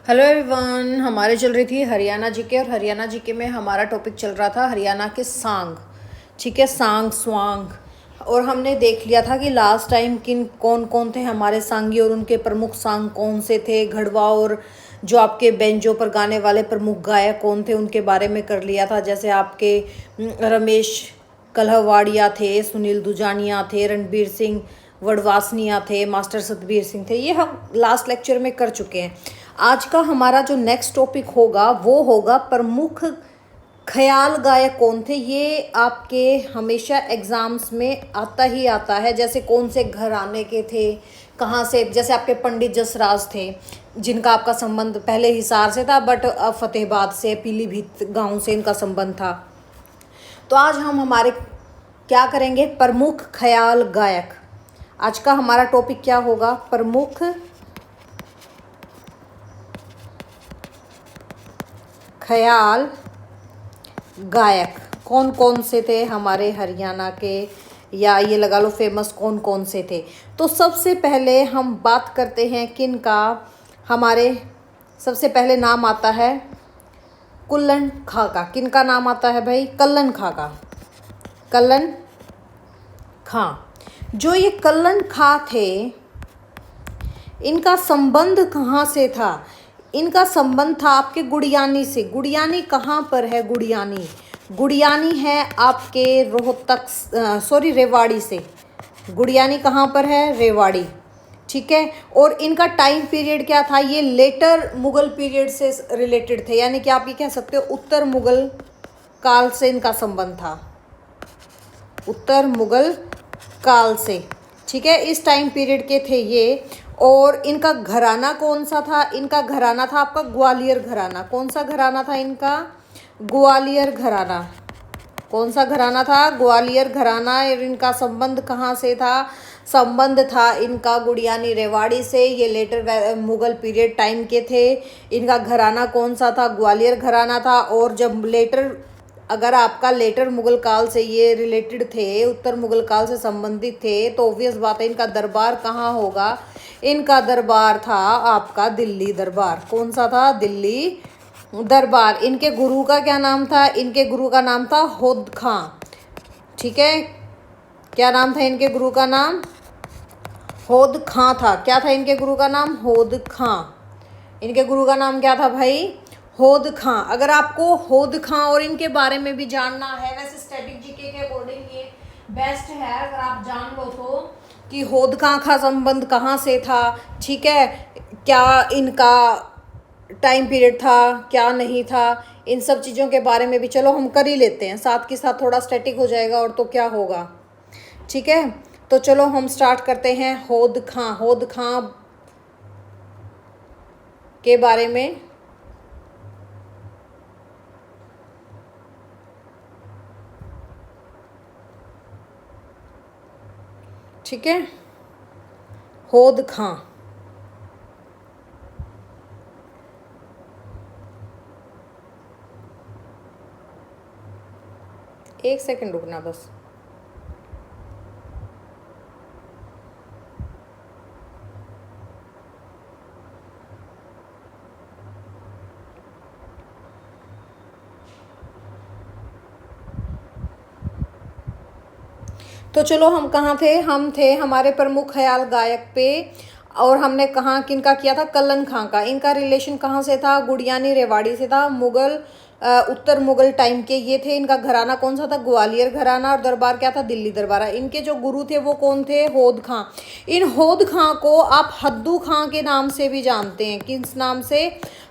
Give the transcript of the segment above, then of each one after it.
Hello everyone, हमारे चल रही थी हरियाणा जीके और हरियाणा जीके में हमारा टॉपिक चल रहा था हरियाणा के सांग। ठीक है, सांग स्वांग। और हमने देख लिया था कि लास्ट टाइम किन कौन कौन थे हमारे सांगी और उनके प्रमुख सांग कौन से थे, घड़वा और जो आपके बेंजो पर गाने वाले प्रमुख गायक कौन थे उनके बारे में कर लिया था। जैसे आपके रमेश कल्हवाड़िया थे, सुनील दुजानिया थे, रणबीर सिंह वडवासनिया थे, मास्टर सतबीर सिंह थे। ये हम लास्ट लेक्चर में कर चुके हैं। आज का हमारा जो नेक्स्ट टॉपिक होगा वो होगा प्रमुख ख्याल गायक कौन थे। ये आपके हमेशा एग्जाम्स में आता ही आता है। जैसे कौन से घराने के थे, कहाँ से, जैसे आपके पंडित जसराज थे जिनका आपका संबंध पहले हिसार से था बट अब फतेहाबाद से, पीलीभीत गांव से इनका संबंध था। तो आज हम हमारे क्या करेंगे, प्रमुख ख्याल गायक। आज का हमारा टॉपिक क्या होगा, प्रमुख ख्याल गायक कौन कौन से थे हमारे हरियाणा के, या ये लगा लो फेमस कौन कौन से थे। तो सबसे पहले हम बात करते हैं किन का। हमारे सबसे पहले नाम आता है कुल्लन खां का। किन का नाम आता है भाई, कल्लन खां का। कल्लन खां। जो ये कल्लन खां थे, इनका संबंध कहाँ से था। इनका संबंध था आपके गुड़ियानी से। गुड़ियानी कहाँ पर है, गुड़ियानी, गुड़ियानी है आपके रोहतक, रेवाड़ी से। गुड़ियानी कहाँ पर है, रेवाड़ी। ठीक है। और इनका टाइम पीरियड क्या था, ये लेटर मुगल पीरियड से रिलेटेड थे, यानी कि आप ये कह सकते हो उत्तर मुगल काल से इनका संबंध था, उत्तर मुगल काल से। ठीक है, इस टाइम पीरियड के थे ये। और इनका घराना कौन सा था, इनका घराना था आपका ग्वालियर घराना। कौन सा घराना था इनका, ग्वालियर घराना। कौन सा घराना था, ग्वालियर घराना। और इनका संबंध कहाँ से था, संबंध था इनका गुड़ियानी रेवाड़ी से। ये लेटर मुगल पीरियड टाइम के थे। इनका घराना कौन सा था, ग्वालियर घराना था। और जब लेटर, अगर आपका लेटर मुगल काल से ये रिलेटेड थे, उत्तर मुगल काल से संबंधित थे, तो ऑब्वियस बात है इनका दरबार कहाँ होगा, इनका दरबार था आपका दिल्ली दरबार। कौन सा था, दिल्ली दरबार। इनके गुरु का क्या नाम था, इनके गुरु का नाम था होद खां। ठीक है, क्या नाम था इनके गुरु का नाम, होद खां था। क्या था इनके गुरु का नाम, होद खां। इनके गुरु का नाम क्या था भाई, होद खां। अगर आपको होद खां और इनके बारे में भी जानना है, वैसे स्टैटिक जीके के अकॉर्डिंग ये बेस्ट है अगर आप जान लो तो, कि होद खां का संबंध कहाँ से था। ठीक है, क्या इनका टाइम पीरियड था, क्या नहीं था, इन सब चीज़ों के बारे में भी चलो हम कर ही लेते हैं, साथ के साथ थोड़ा स्टैटिक हो जाएगा और तो क्या होगा। ठीक है, तो चलो हम स्टार्ट करते हैं होद खां। होद खां के बारे में। ठीक है, होद खां। एक सेकंड रुकना बस। तो चलो हम कहाँ थे, हम थे हमारे प्रमुख ख्याल गायक पे। और हमने कहाँ किनका किया था, कल्लन खां का। इनका रिलेशन कहाँ से था, गुड़ियानी रेवाड़ी से था, मुगल उत्तर मुगल टाइम के ये थे। इनका घराना कौन सा था, ग्वालियर घराना। और दरबार क्या था, दिल्ली दरबार। इनके जो गुरु थे वो कौन थे, होद खां। इन होद खां को आप हद्दू खां के नाम से भी जानते हैं। किस नाम से,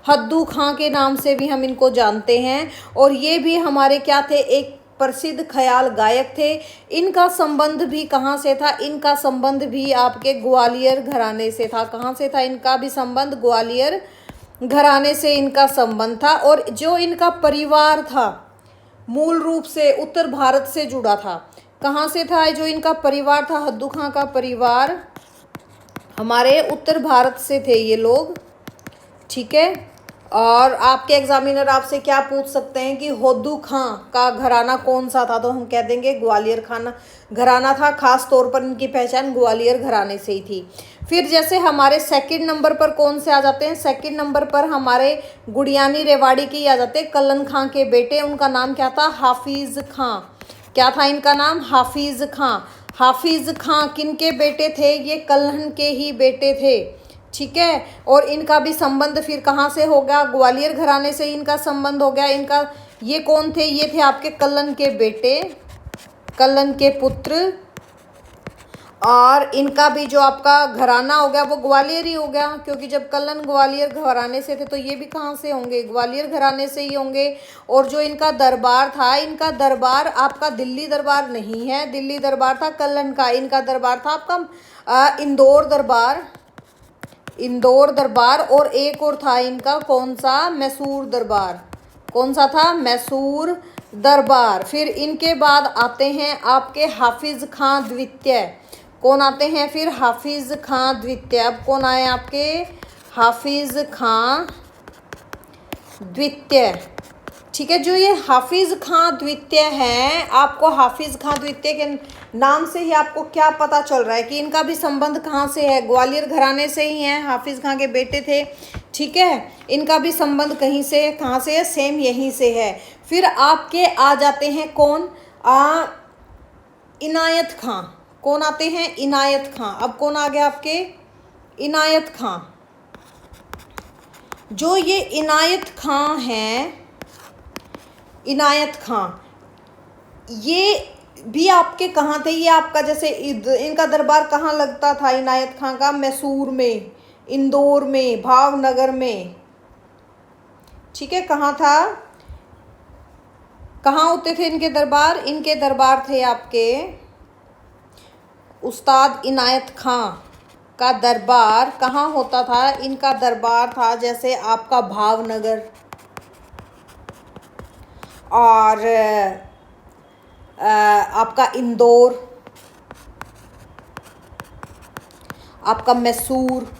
हद्दू खां के नाम से भी हम इनको जानते हैं। और ये भी हमारे क्या थे, एक प्रसिद्ध ख्याल गायक थे। इनका संबंध भी कहाँ से था, इनका संबंध भी आपके ग्वालियर घराने से था। कहाँ से था इनका भी संबंध, ग्वालियर घराने से इनका संबंध था। और जो इनका परिवार था मूल रूप से उत्तर भारत से जुड़ा था। कहाँ से था जो इनका परिवार था, हद्दू खां का परिवार हमारे उत्तर भारत से थे ये लोग। ठीक है, और आपके एग्जामिनर आपसे क्या पूछ सकते हैं कि होद्दू खां का घराना कौन सा था, तो हम कह देंगे ग्वालियर खाना घराना था। खास तौर पर इनकी पहचान ग्वालियर घराने से ही थी। फिर जैसे हमारे सेकंड नंबर पर कौन से आ जाते हैं, सेकंड नंबर पर हमारे गुड़ियानी रेवाड़ी के आ जाते हैं, कल्लन खां के बेटे। उनका नाम क्या था, हाफिज खां। क्या था इनका नाम, हाफिज खां। हाफिज खां किन के बेटे थे, ये कल्हण के ही बेटे थे। ठीक है, और इनका भी संबंध फिर कहाँ से हो गया, ग्वालियर घराने से इनका संबंध हो गया। इनका ये कौन थे, ये थे आपके कल्हण के बेटे, कल्हण के पुत्र। और इनका भी जो आपका घराना हो गया वो ग्वालियर ही हो गया, क्योंकि जब कल्हण ग्वालियर घराने से थे तो ये भी कहाँ से होंगे, ग्वालियर घराने से ही होंगे। और जो इनका दरबार था, इनका दरबार आपका दिल्ली दरबार नहीं है, दिल्ली दरबार था कल्हण का। इनका दरबार था आपका इंदौर दरबार, इंदौर दरबार। और एक और था इनका कौन सा, मैसूर दरबार। कौन सा था, मैसूर दरबार। फिर इनके बाद आते हैं आपके हाफिज खां द्वितीय। कौन आते हैं फिर, हाफिज खां द्वितीय। अब कौन आए आपके, हाफिज खां द्वितीय। ठीक है, जो ये हाफिज खां द्वितीय हैं, आपको हाफिज खां द्वितीय के नाम से ही आपको क्या पता चल रहा है कि इनका भी संबंध कहाँ से है, ग्वालियर घराने से ही है, हाफिज खां के बेटे थे। ठीक है, इनका भी संबंध कहीं से, कहाँ से है, सेम यहीं से है। फिर आपके आ जाते हैं कौन, इनायत खां। कौन आते हैं, इनायत खां। अब कौन आ गया आपके, इनायत खां। जो ये इनायत खां हैं, इनायत खां ये भी आपके कहाँ थे, ये आपका जैसे इनका दरबार कहाँ लगता था इनायत खां का, मैसूर में, इंदौर में, भावनगर में। ठीक है, कहाँ था, कहाँ होते थे इनके दरबार, इनके दरबार थे आपके उस्ताद इनायत खां का दरबार कहाँ होता था, इनका दरबार था जैसे आपका भावनगर, और आपका इंदौर, आपका मैसूर।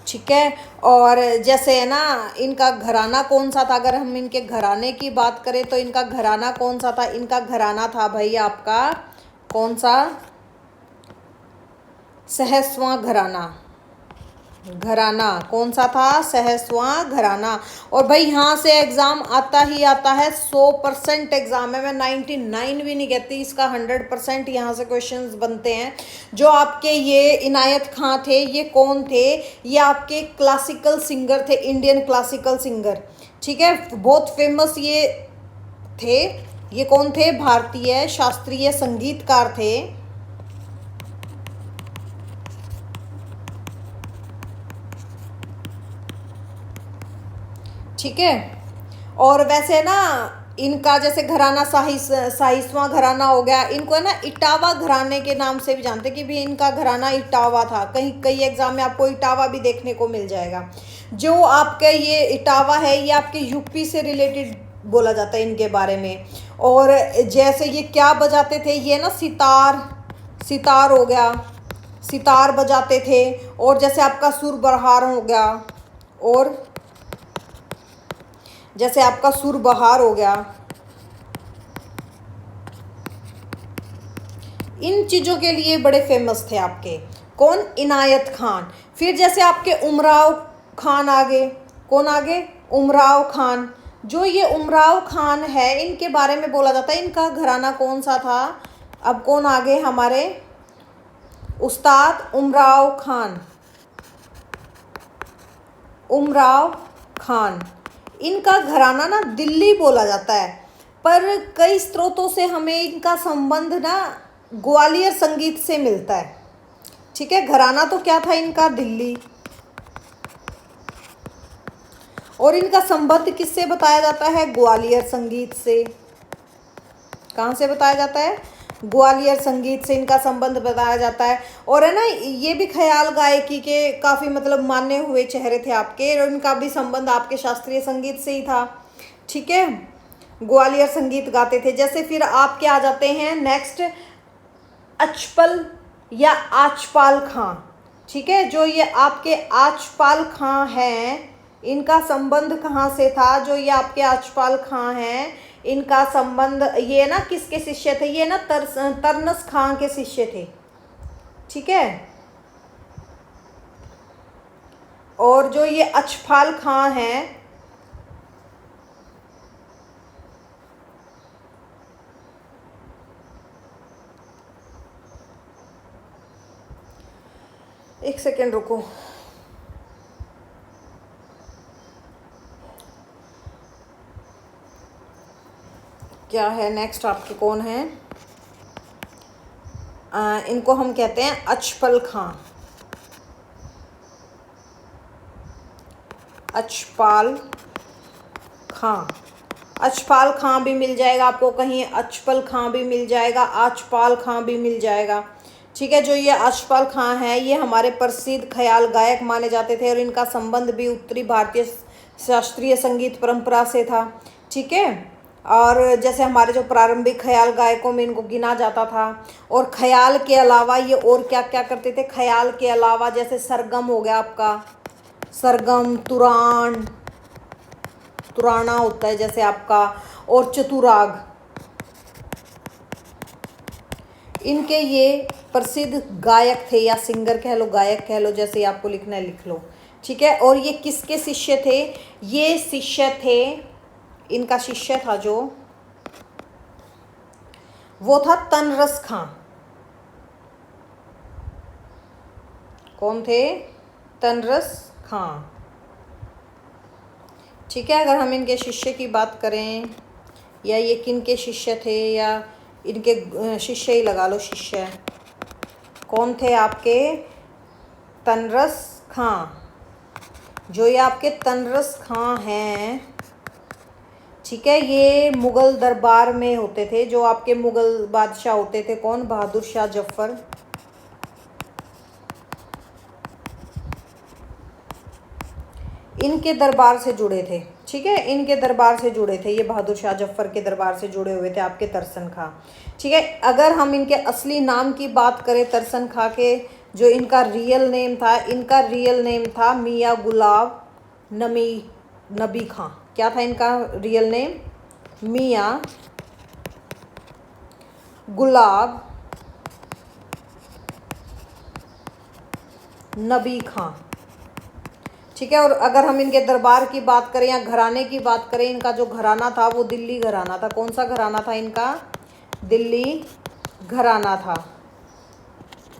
ठीक है, और जैसे है ना इनका घराना कौन सा था, अगर हम इनके घराने की बात करें तो इनका घराना कौन सा था, इनका घराना था भाई आपका कौन सा, सहसवां घराना। घराना कौन सा था, सहसवां घराना। और भाई यहाँ से एग्ज़ाम आता ही आता है, 100% एग्ज़ाम है, मैं 99 भी नहीं कहती, इसका 100% यहाँ से क्वेश्चंस बनते हैं। जो आपके ये इनायत खां थे, ये कौन थे, ये आपके क्लासिकल सिंगर थे, इंडियन क्लासिकल सिंगर। ठीक है, बहुत फेमस ये थे। ये कौन थे, भारतीय शास्त्रीय संगीतकार थे। ठीक है, और वैसे ना इनका जैसे घराना साहिस्वां घराना हो गया, इनको है ना इटावा घराने के नाम से भी जानते कि भी इनका घराना इटावा था। कहीं कई एग्जाम में आपको इटावा भी देखने को मिल जाएगा। जो आपके ये इटावा है, ये आपके यूपी से रिलेटेड बोला जाता है इनके बारे में। और जैसे ये क्या बजाते थे, ये ना सितार, सितार हो गया, सितार बजाते थे। और जैसे आपका सुर बहार हो गया, और जैसे आपका सुर बहार हो गया, इन चीज़ों के लिए बड़े फेमस थे आपके कौन, इनायत खान। फिर जैसे आपके उमराव खान आगे, कौन आगे, उमराव खान। जो ये उमराव खान है, इनके बारे में बोला जाता है इनका घराना कौन सा था। अब कौन आगे हमारे, उस्ताद उमराव खान, उमराव खान। इनका घराना ना दिल्ली बोला जाता है, पर कई स्रोतों से हमें इनका संबंध ना ग्वालियर संगीत से मिलता है। ठीक है, घराना तो क्या था इनका, दिल्ली। और इनका संबंध किससे बताया जाता है, ग्वालियर संगीत से। कहाँ से बताया जाता है, ग्वालियर संगीत से इनका संबंध बताया जाता है। और है ना ये भी ख्याल गायकी के काफ़ी मतलब माने हुए चेहरे थे आपके, और इनका भी संबंध आपके शास्त्रीय संगीत से ही था। ठीक है, ग्वालियर संगीत गाते थे। जैसे फिर आपके आ जाते हैं नेक्स्ट, अचपल या आचपाल खां। ठीक है, जो ये आपके आचपाल खां हैं, इनका संबंध कहाँ से था, जो ये आपके आचपाल खां हैं, इनका संबंध ये ना किसके शिष्य थे, ये ना तरनस खां के शिष्य थे। ठीक है, और जो ये अचफाल खां हैं, एक सेकेंड रुको, क्या है नेक्स्ट आपके कौन है, इनको हम कहते हैं अचफल खां, अचपाल खां। अचपाल खां भी मिल जाएगा आपको कहीं, अचपल खां भी मिल जाएगा, आचपाल खां भी मिल जाएगा। ठीक है, जो ये अचपाल खां हैं ये हमारे प्रसिद्ध ख्याल गायक माने जाते थे और इनका संबंध भी उत्तरी भारतीय शास्त्रीय संगीत परंपरा से था। ठीक है, और जैसे हमारे जो प्रारंभिक ख्याल गायकों में इनको गिना जाता था। और ख्याल के अलावा ये और क्या क्या करते थे, ख्याल के अलावा जैसे सरगम हो गया आपका, सरगम, तुरान, तुराना होता है जैसे आपका, और चतुराग, इनके ये प्रसिद्ध गायक थे, या सिंगर कह लो, गायक कह लो, जैसे आपको लिखना है लिख लो। ठीक है, और ये किसके शिष्य थे, ये शिष्य थे, इनका शिष्य था जो, वो था तनरस खां। कौन थे, तनरस खां। ठीक है, अगर हम इनके शिष्य की बात करें, या ये किन के शिष्य थे, या इनके शिष्य ही लगा लो, शिष्य कौन थे आपके, तनरस खां। जो ये आपके तनरस खां हैं, ठीक है, ये मुग़ल दरबार में होते थे। जो आपके मुग़ल बादशाह होते थे, कौन, बहादुर शाह जफ़र, इनके दरबार से जुड़े थे। ठीक है, इनके दरबार से जुड़े थे, ये बहादुर शाह जफ़र के दरबार से जुड़े हुए थे आपके तरसन खां। ठीक है, अगर हम इनके असली नाम की बात करें, तरसन खां के जो इनका रियल नेम था, इनका रियल नेम था मियाँ गुलाब नबी खां। क्या था इनका रियल नेम, मियाँ गुलाब नबी खां। ठीक है, और अगर हम इनके दरबार की बात करें या घराने की बात करें, इनका जो घराना था वो दिल्ली घराना था। कौन सा घराना था इनका, दिल्ली घराना था।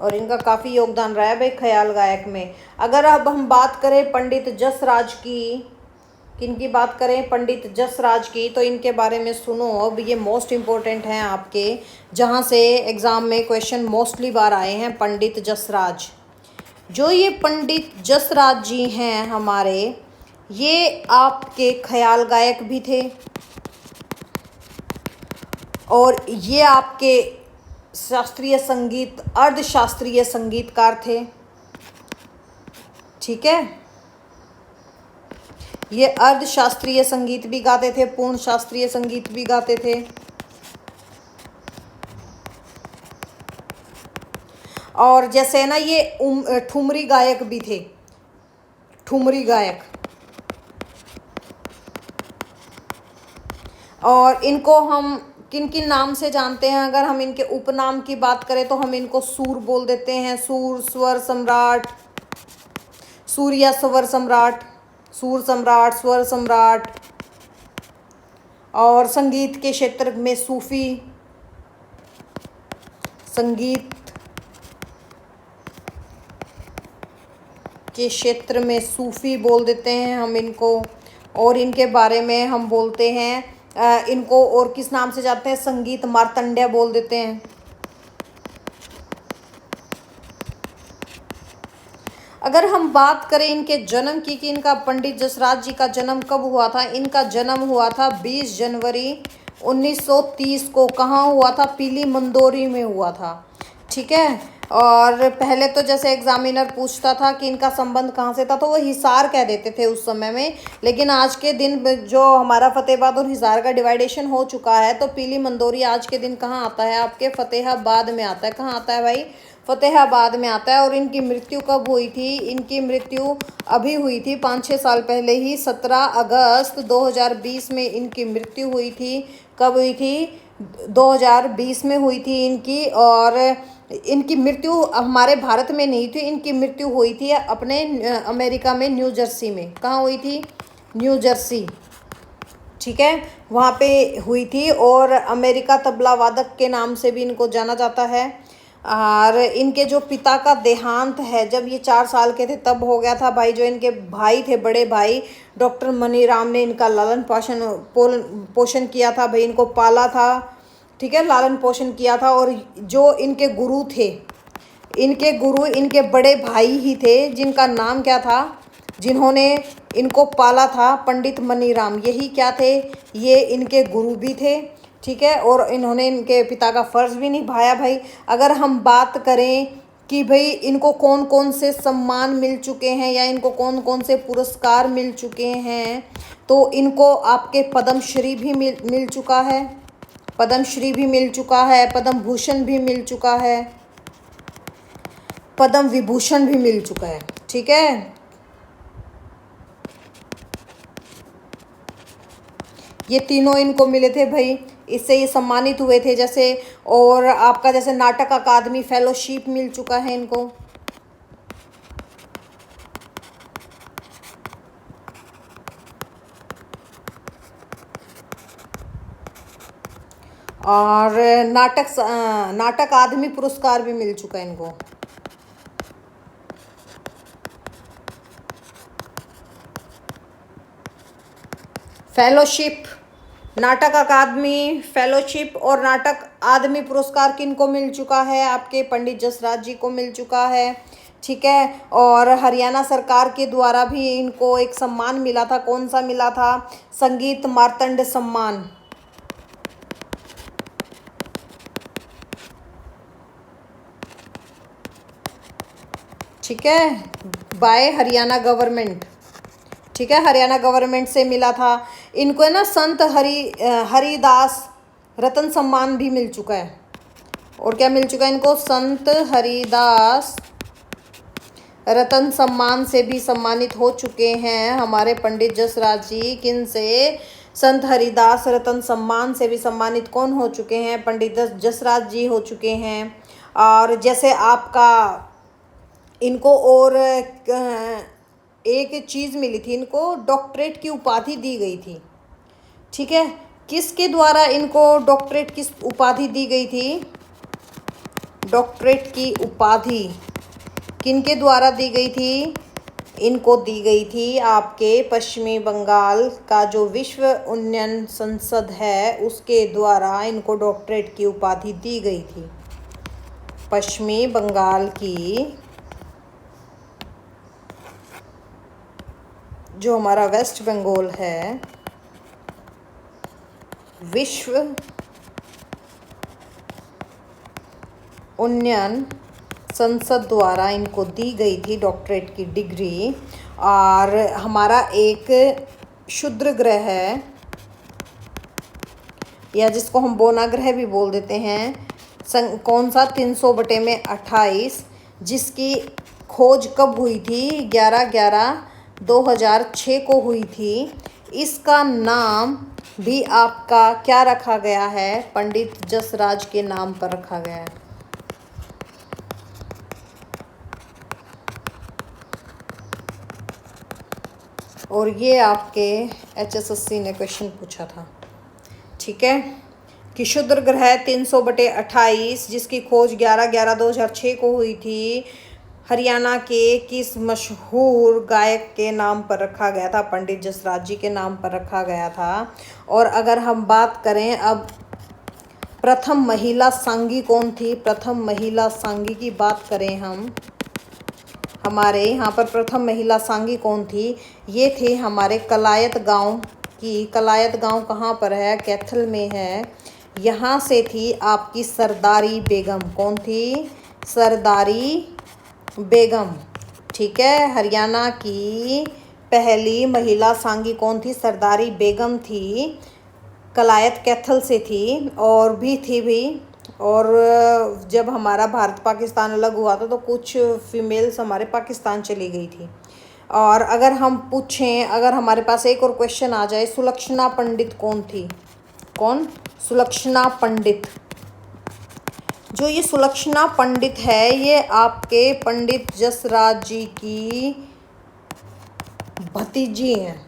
और इनका काफ़ी योगदान रहा है भाई ख्याल गायक में। अगर अब हम बात करें पंडित जसराज की, किनकी बात करें, पंडित जसराज की, तो इनके बारे में सुनो। अब ये मोस्ट इम्पोर्टेंट हैं आपके, जहाँ से एग्ज़ाम में क्वेश्चन मोस्टली बार आए हैं, पंडित जसराज। जो ये पंडित जसराज जी हैं हमारे, ये आपके ख्याल गायक भी थे और ये आपके शास्त्रीय संगीत, अर्धशास्त्रीय संगीतकार थे। ठीक है, ये अर्धशास्त्रीय संगीत भी गाते थे, पूर्ण शास्त्रीय संगीत भी गाते थे। और जैसे ना ये ठुमरी गायक भी थे, ठुमरी गायक। और इनको हम किन किन नाम से जानते हैं, अगर हम इनके उपनाम की बात करें तो हम इनको सूर बोल देते हैं, सूर, स्वर सम्राट, सूर्या स्वर सम्राट, सूर सम्राट, स्वर सम्राट। और संगीत के क्षेत्र में सूफी, संगीत के क्षेत्र में सूफी बोल देते हैं हम इनको। और इनके बारे में हम बोलते हैं इनको और किस नाम से जाते हैं, संगीत मार्तंड्य बोल देते हैं। अगर हम बात करें इनके जन्म की कि इनका पंडित जसराज जी का जन्म कब हुआ था, इनका जन्म हुआ था 20 जनवरी 1930 को। कहाँ हुआ था, पीली मंदोरी में हुआ था। ठीक है, और पहले तो जैसे एग्जामिनर पूछता था कि इनका संबंध कहाँ से था, तो वो हिसार कह देते थे उस समय में। लेकिन आज के दिन जो हमारा फतेहाबाद और हिसार का डिवाइडेशन हो चुका है, तो पीली मंदोरी आज के दिन कहाँ आता है, आपके फतेहाबाद में आता है। कहाँ आता है भाई, फतेहाबाद में आता है। और इनकी मृत्यु कब हुई थी, इनकी मृत्यु अभी हुई थी 5-6 साल पहले ही, 17 अगस्त 2020 में इनकी मृत्यु हुई थी। कब हुई थी, 2020 में हुई थी इनकी। और इनकी मृत्यु हमारे भारत में नहीं थी, इनकी मृत्यु हुई थी अपने अमेरिका में, न्यू जर्सी में। कहाँ हुई थी? न्यू जर्सी, ठीक है, वहाँ पे हुई थी। और अमेरिका तबला वादक के नाम से भी इनको जाना जाता है। और इनके जो पिता का देहांत है, जब ये 4 साल के थे तब हो गया था भाई। जो इनके भाई थे, बड़े भाई डॉक्टर मनीराम ने इनका लालन पोषण किया था भाई, इनको पाला था, ठीक है, लालन पोषण किया था। और जो इनके गुरु थे, इनके गुरु इनके बड़े भाई ही थे, जिनका नाम क्या था, जिन्होंने इनको पाला था, पंडित मनीराम। यही क्या थे? ये इनके गुरु भी थे, ठीक है। और इन्होंने इनके पिता का फ़र्ज़ भी निभाया भाई। अगर हम बात करें कि भाई इनको कौन कौन से सम्मान मिल चुके हैं या इनको कौन कौन से पुरस्कार मिल चुके हैं, तो इनको आपके पद्मश्री भी मिल चुका है, पद्मश्री भी मिल चुका है, पद्म भूषण भी मिल चुका है, पद्म विभूषण भी मिल चुका है, ठीक है। ये तीनों इनको मिले थे भाई, इससे ये सम्मानित हुए थे जैसे। और आपका जैसे नाटक अकादमी फेलोशिप मिल चुका है इनको। और नाटक अकादमी पुरस्कार भी मिल चुका है इनको। फेलोशिप, नाटक अकादमी फेलोशिप और नाटक अकादमी पुरस्कार किनको मिल चुका है? आपके पंडित जसराज जी को मिल चुका है, ठीक है। और हरियाणा सरकार के द्वारा भी इनको एक सम्मान मिला था। कौन सा मिला था? संगीत मार्तंड सम्मान, ठीक है, बाय हरियाणा गवर्नमेंट, ठीक है, हरियाणा गवर्नमेंट से मिला था इनको, है ना। संत हरिदास रतन सम्मान भी मिल चुका है। और क्या मिल चुका है इनको? संत हरिदास रतन सम्मान से भी सम्मानित हो चुके हैं हमारे पंडित जसराज जी। किन से? संत हरिदास रतन सम्मान से भी सम्मानित कौन हो चुके हैं? पंडित जसराज जी हो चुके हैं। और जैसे आपका इनको और एक चीज़ मिली थी, इनको डॉक्टरेट की उपाधि दी गई थी, ठीक है। किसके द्वारा इनको डॉक्टरेट की उपाधि दी गई थी? डॉक्टरेट की उपाधि किनके द्वारा दी गई थी? इनको दी गई थी आपके पश्चिमी बंगाल का जो विश्व उन्नयन संसद है, उसके द्वारा इनको डॉक्टरेट की उपाधि दी गई थी। पश्चिमी बंगाल की जो हमारा वेस्ट बंगाल है, विश्व उन्नयन संसद द्वारा इनको दी गई थी डॉक्टरेट की डिग्री। और हमारा एक क्षुद्र ग्रह है, या जिसको हम बोना ग्रह भी बोल देते हैं, कौन सा? 300/28, जिसकी खोज कब हुई थी? 11/11/2006 को हुई थी। इसका नाम भी आपका क्या रखा गया है? पंडित जसराज के नाम पर रखा गया है। और ये आपके HSSC ने क्वेश्चन पूछा था, ठीक है, कि क्षुद्र ग्रह 300/28 जिसकी खोज 11/11/2006 को हुई थी, हरियाणा के किस मशहूर गायक के नाम पर रखा गया था? पंडित जसराज जी के नाम पर रखा गया था। और अगर हम बात करें अब प्रथम महिला सांगी कौन थी? प्रथम महिला सांगी की बात करें हम, हमारे यहाँ पर प्रथम महिला सांगी कौन थी? ये थे हमारे कलायत गांव की। कलायत गांव कहाँ पर है? कैथल में है। यहाँ से थी आपकी सरदारी बेगम। कौन थी? सरदारी बेगम, ठीक है। हरियाणा की पहली महिला सांगी कौन थी? सरदारी बेगम थी, कलायत कैथल से थी। और भी थी भी। और जब हमारा भारत पाकिस्तान अलग हुआ था तो कुछ फीमेल्स हमारे पाकिस्तान चली गई थी। और अगर हम पूछें, अगर हमारे पास एक और क्वेश्चन आ जाए, सुलक्षणा पंडित कौन थी? कौन? सुलक्षणा पंडित, जो ये सुलक्षणा पंडित है ये आपके पंडित जसराज जी की भतीजी हैं।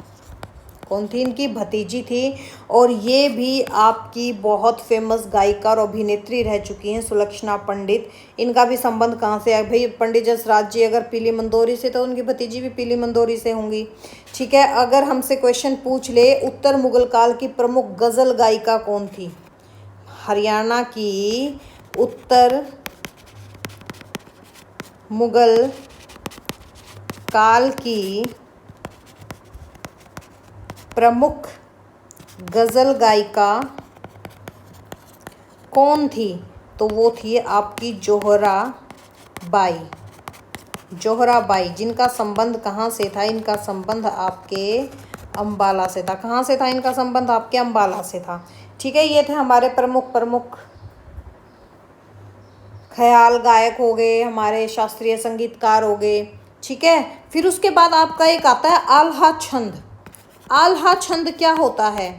कौन थी? इनकी भतीजी थी। और ये भी आपकी बहुत फेमस गायिका और अभिनेत्री रह चुकी हैं सुलक्षणा पंडित। इनका भी संबंध कहाँ से है भाई? पंडित जसराज जी अगर पीली मंदोरी से तो उनकी भतीजी भी पीली मंदोरी से होंगी। ठीक है, अगर हमसे क्वेश्चन पूछ ले उत्तर मुगल काल की प्रमुख गज़ल गायिका कौन थी? हरियाणा की उत्तर मुगल काल की प्रमुख गज़ल गायिका कौन थी? तो वो थी आपकी जोहरा बाई। जोहरा बाई, जिनका संबंध कहाँ से था? इनका संबंध आपके अम्बाला से था। कहाँ से था इनका संबंध? आपके अम्बाला से था। ठीक है, ये थे हमारे प्रमुख ख्याल गायक हो गए, हमारे शास्त्रीय संगीतकार हो गए। ठीक है, फिर उसके बाद आपका एक आता है आल्हा छंद। आल्हा छंद क्या होता है?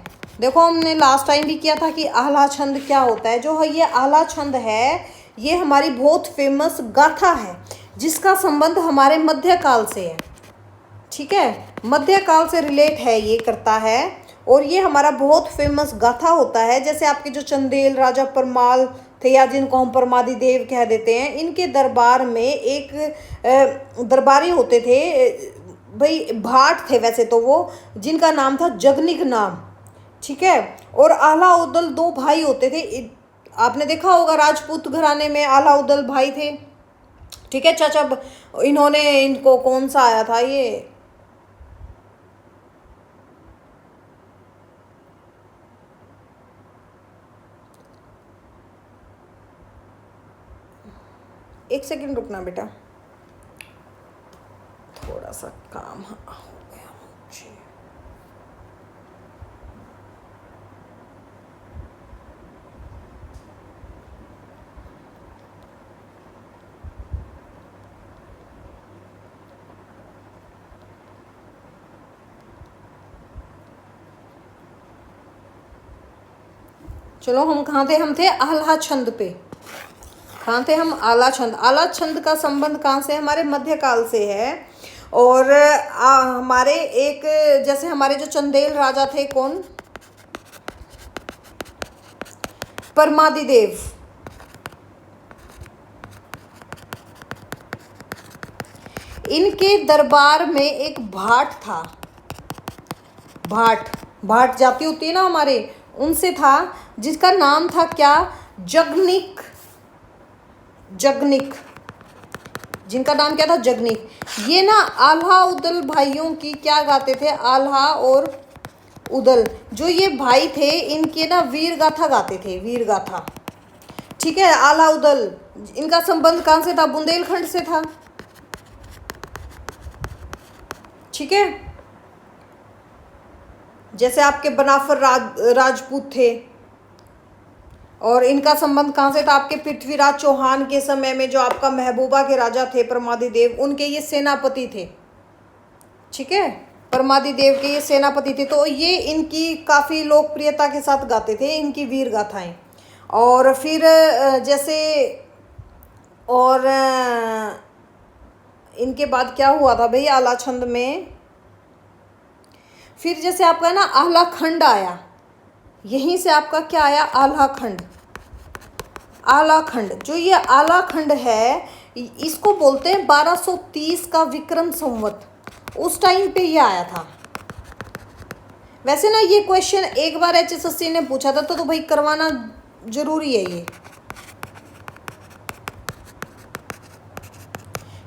देखो हमने लास्ट टाइम भी किया था कि आल्हा छंद क्या होता है। जो है ये आल्हा छंद है, ये हमारी बहुत फेमस गाथा है जिसका संबंध हमारे मध्यकाल से है। ठीक है, मध्यकाल से रिलेट है, ये करता है। और ये हमारा बहुत फेमस गाथा होता है। जैसे आपके जो चंदेल राजा परमाल थे या जिनको हम परमादी देव कह देते हैं, इनके दरबार में एक दरबारी होते थे भाई, भाट थे वैसे तो वो, जिनका नाम था जगनिक नाम। ठीक है, और आला उदल दो भाई होते थे। आपने देखा होगा राजपूत घराने में आला उदल भाई थे। ठीक है चाचा, इन्होंने इनको कौन सा आया था ये, एक सेकंड रुकना बेटा, थोड़ा सा काम हो गया मुझे। चलो हम कहाँ थे? हम थे आल्हा छंद पे। कहाँ थे हम? आला छंद। आला छंद का संबंध कहाँ से? हमारे मध्यकाल से है। और हमारे एक, जैसे हमारे जो चंदेल राजा थे, कौन? परमादी देव। इनके दरबार में एक भाट था। भाट जाति होती है ना हमारे, उनसे था, जिसका नाम था क्या? जगनिक। जिनका नाम क्या था? जगनिक। ये ना आल्हा उदल भाइयों की क्या गाते थे? आल्हा और उदल जो ये भाई थे, इनके ना वीर गाथा गाते थे, वीर गाथा। ठीक है, आल्हा उदल, इनका संबंध कहाँ से था? बुंदेलखंड से था। ठीक है, जैसे आपके बनाफर राजपूत थे, और इनका संबंध कहाँ से था? आपके पृथ्वीराज चौहान के समय में जो आपका महबूबा के राजा थे परमादी देव, उनके ये सेनापति थे। ठीक है, परमादी देव के ये सेनापति थे। तो ये इनकी काफ़ी लोकप्रियता के साथ गाते थे इनकी वीर गाथाएं। और फिर जैसे, और इनके बाद क्या हुआ था भाई आला छंद में? फिर जैसे आपका ना आल्हा खंड आया, यहीं से आपका क्या आया? आल्हा खंड। आला खंड, जो ये आला खंड है, इसको बोलते हैं 1230 का विक्रम संवत। उस टाइम पे ये आया था। वैसे ना ये क्वेश्चन एक बार HSSC ने पूछा था, तो भाई करवाना जरूरी है ये।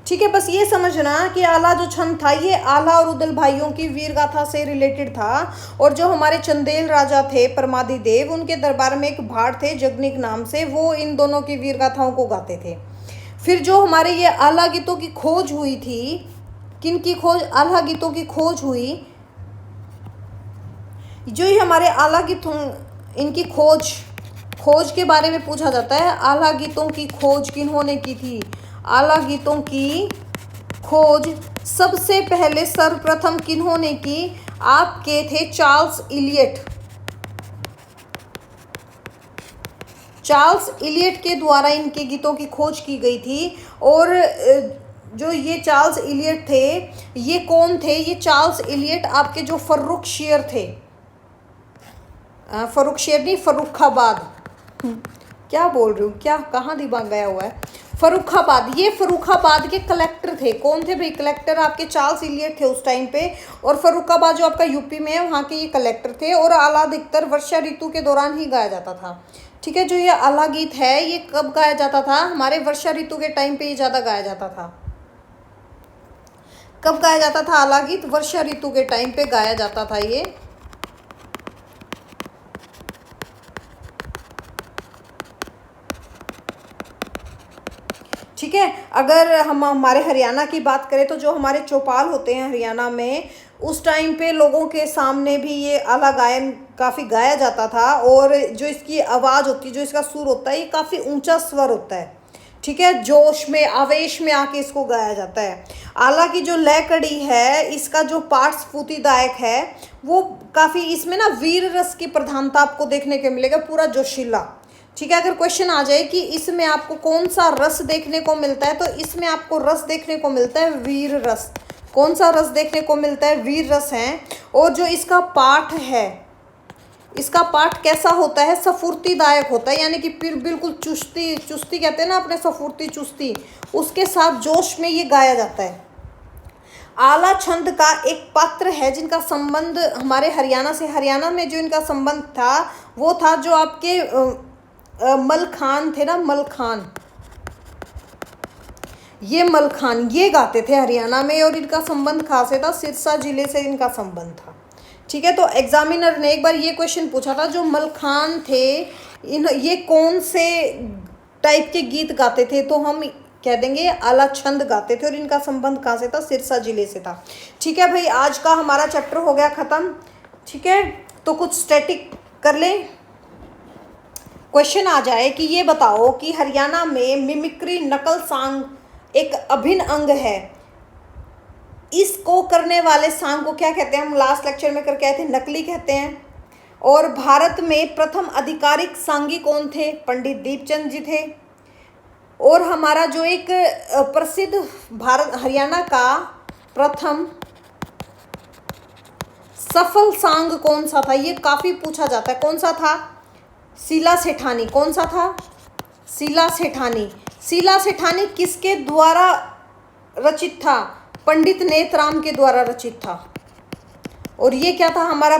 ठीक है, बस ये समझना कि आला जो छंद था, ये आला और उदल भाइयों की वीर गाथा से रिलेटेड था। और जो हमारे चंदेल राजा थे परमादी देव, उनके दरबार में एक भाट थे जगनिक नाम से, वो इन दोनों की वीर गाथाओं को गाते थे। फिर जो हमारे ये आला गीतों की खोज हुई थी, किन की खोज? आला गीतों की खोज हुई। जो ये हमारे आला गीतों, इनकी खोज के बारे में पूछा जाता है। आला गीतों की खोज किन्होंने की थी? आला गीतों की खोज सबसे पहले सर्वप्रथम किन्होंने की? आपके थे चार्ल्स इलियट। चार्ल्स इलियट के द्वारा इनके गीतों की खोज की गई थी। और जो ये चार्ल्स इलियट थे, ये कौन थे? ये चार्ल्स इलियट आपके जो फर्रुखशियर थे, फर्रुखशियर नहीं, फर्रुखाबाद, क्या बोल रही हूँ, क्या कहाँ दिमाग गया हुआ है, फर्रुखाबाद, ये फर्रुखाबाद के कलेक्टर थे। कौन थे भाई कलेक्टर? आपके चार्ल्स इलियट थे उस टाइम पे। और फर्रुखाबाद जो आपका यूपी में है, वहाँ के ये कलेक्टर थे। और आला अधिकतर वर्षा ऋतु के दौरान ही गाया जाता था। ठीक है, जो ये आला गीत है ये कब गाया जाता था? हमारे वर्षा ऋतु के टाइम पे ये ज़्यादा गाया जाता था। कब गाया जाता था आला गीत? वर्षा ऋतु के टाइम पे गाया जाता था ये। ठीक है, अगर हम हमारे हरियाणा की बात करें तो जो हमारे चौपाल होते हैं हरियाणा में, उस टाइम पे लोगों के सामने भी ये आला गायन काफ़ी गाया जाता था। और जो इसकी आवाज़ होती है, जो इसका सुर होता है, ये काफ़ी ऊंचा स्वर होता है। ठीक है, जोश में, आवेश में आके इसको गाया जाता है। आला की जो लय कड़ी है, इसका जो पाठ स्फूर्तिदायक है, वो काफ़ी, इसमें ना वीर रस की प्रधानता आपको देखने को मिलेगा, पूरा जोशीला। ठीक है, अगर क्वेश्चन आ जाए कि इसमें आपको कौन सा रस देखने को मिलता है, तो इसमें आपको रस देखने को मिलता है वीर रस। कौन सा रस देखने को मिलता है? वीर रस है। और जो इसका पाठ है, इसका पाठ कैसा होता है? स्फूर्तिदायक होता है, यानी कि फिर बिल्कुल चुस्ती, चुस्ती कहते हैं ना अपने, स्फूर्ति, चुस्ती, उसके साथ जोश में ये गाया जाता है। आला छंद का एक पात्र है जिनका संबंध हमारे हरियाणा से, हरियाणा में जो इनका संबंध था वो था जो आपके मलखान थे ना, मलखान, ये मलखान ये गाते थे हरियाणा में। और इनका संबंध खास था, सिरसा जिले से इनका संबंध था। ठीक है, तो एग्जामिनर ने एक बार ये क्वेश्चन पूछा था, जो मलखान थे ये कौन से टाइप के गीत गाते थे? तो हम कह देंगे आला छंद गाते थे। और इनका संबंध कहाँ से था? सिरसा जिले से था। ठीक है भाई, आज का हमारा चैप्टर हो गया ख़त्म। ठीक है, तो कुछ स्टैटिक कर लें। क्वेश्चन आ जाए कि ये बताओ कि हरियाणा में मिमिक्री, नकल सांग एक अभिन्न अंग है, इसको करने वाले सांग को क्या कहते हैं? हम लास्ट लेक्चर में करके आए थे, नकली कहते हैं। और भारत में प्रथम आधिकारिक सांगी कौन थे? पंडित दीपचंद जी थे। और हमारा जो एक प्रसिद्ध भारत हरियाणा का प्रथम सफल सांग कौन सा था? ये काफ़ी पूछा जाता है, कौन सा था? शीला सेठानी। कौन सा था? शीला सेठानी। शीला सेठानी किसके द्वारा रचित था? पंडित नेतराम के द्वारा रचित था। और ये क्या था? हमारा